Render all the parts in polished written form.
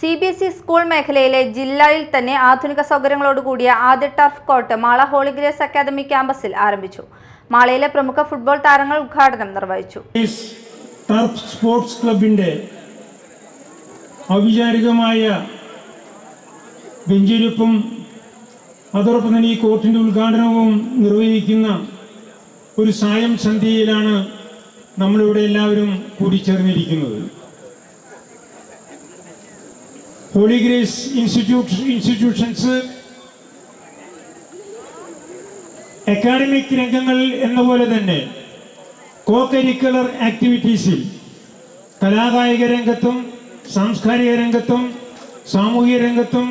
CBSE school മേഖലയിലെ ജില്ലയിൽ തന്നെ ആധുനിക സൗകര്യങ്ങളോടുകൂടിയ ആദ്യ turf court Mala Holy Grace Academy ക്യാമ്പസിൽ ആരംഭിച്ചു. മാളയിലെ പ്രമുഖ ഫുട്ബോൾ താരങ്ങൾ ഉദ്ഘാടനം നിർവഹിച്ചു. ടർഫ് സ്പോർട്സ് ക്ലബിന്റെ ഔപചാരികമായ ബെഞ്ചിരിപ്പും അതോടൊപ്പം തന്നെ ഈ കോർട്ടിന്റെ ഉദ്ഘാടനവും നിർവഹിക്കുന്ന ഒരു സായം സന്ധ്യയിലാണ് നമ്മളിവിടെ എല്ലാവരും കൂടിച്ചേർന്നിരിക്കുന്നത്. ഹോളി ഗ്രേസ് ഇൻസ്റ്റിറ്റ്യൂഷൻസ് അക്കാഡമിക് രംഗങ്ങൾ എന്ന പോലെ തന്നെ കോ കരിക്കുലർ ആക്ടിവിറ്റീസിൽ കലാകായിക രംഗത്തും സാംസ്കാരിക രംഗത്തും സാമൂഹിക രംഗത്തും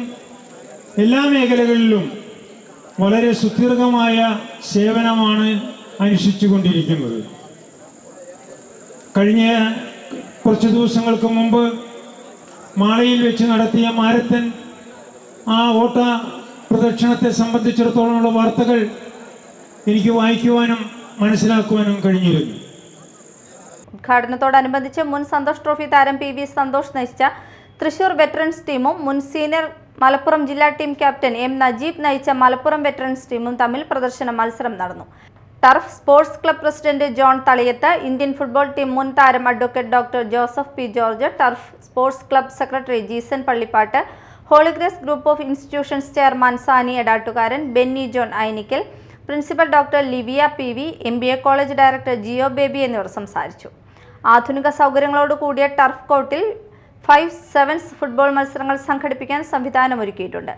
എല്ലാ മേഖലകളിലും വളരെ സുദീർഘമായ സേവനമാണ് അനുഷ്ഠിച്ചുകൊണ്ടിരിക്കുന്നത്. കഴിഞ്ഞ കുറച്ച് ദിവസങ്ങൾക്ക് മുമ്പ് മാളയിൽ വെച്ച് നടത്തിയ മാരത്തൺ ഓട്ട പ്രദക്ഷിണത്തെ സംബന്ധിച്ചിടത്തോളമുള്ള വാർത്തകൾ എനിക്ക് വായിക്കുവാനും മനസ്സിലാക്കുവാനും കഴിഞ്ഞിരുന്നു. ഉദ്ഘാടനത്തോടനുബന്ധിച്ച് മുൻ സന്തോഷ് ട്രോഫി താരം PV സന്തോഷ് നയിച്ച തൃശൂർ വെറ്ററൻസ് ടീമും മുൻ സീനിയർ മലപ്പുറം ജില്ലാ ടീം ക്യാപ്റ്റൻ M നജീബ് നയിച്ച മലപ്പുറം വെറ്ററൻസ് ടീമും തമ്മിൽ പ്രദർശന മത്സരം നടന്നു. Turf sports club president John Thaliyath, Indian football team മുൻ താരം advocate doctor Joseph P. George, turf sports club secretary Jeesan Pallippattu, Holy Grace group of institutions chairman Sani Edattukaran, Benny John Ainikkal, principal doctor Livia PV, MBA college director Jio Baby എന്നിവർ സംസാരിച്ചു. ആധുനിക സൗകര്യങ്ങളോട് കൂടിയ turf കോർട്ടിൽ 5 sevens football മത്സരങ്ങൾ സംഘടിപ്പിക്കാൻ സംവിധാനമൊരുക്കിയിട്ടുണ്ട്.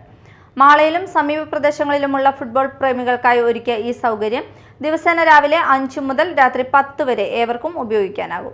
മാളയിലും സമീപ പ്രദേശങ്ങളിലുമുള്ള ഫുട്ബോൾ പ്രേമികൾക്കായി ഒരുക്കിയ ഈ സൗകര്യം ദിവസേന രാവിലെ 5 മുതൽ രാത്രി 10 വരെ ഏവർക്കും ഉപയോഗിക്കാനാകും.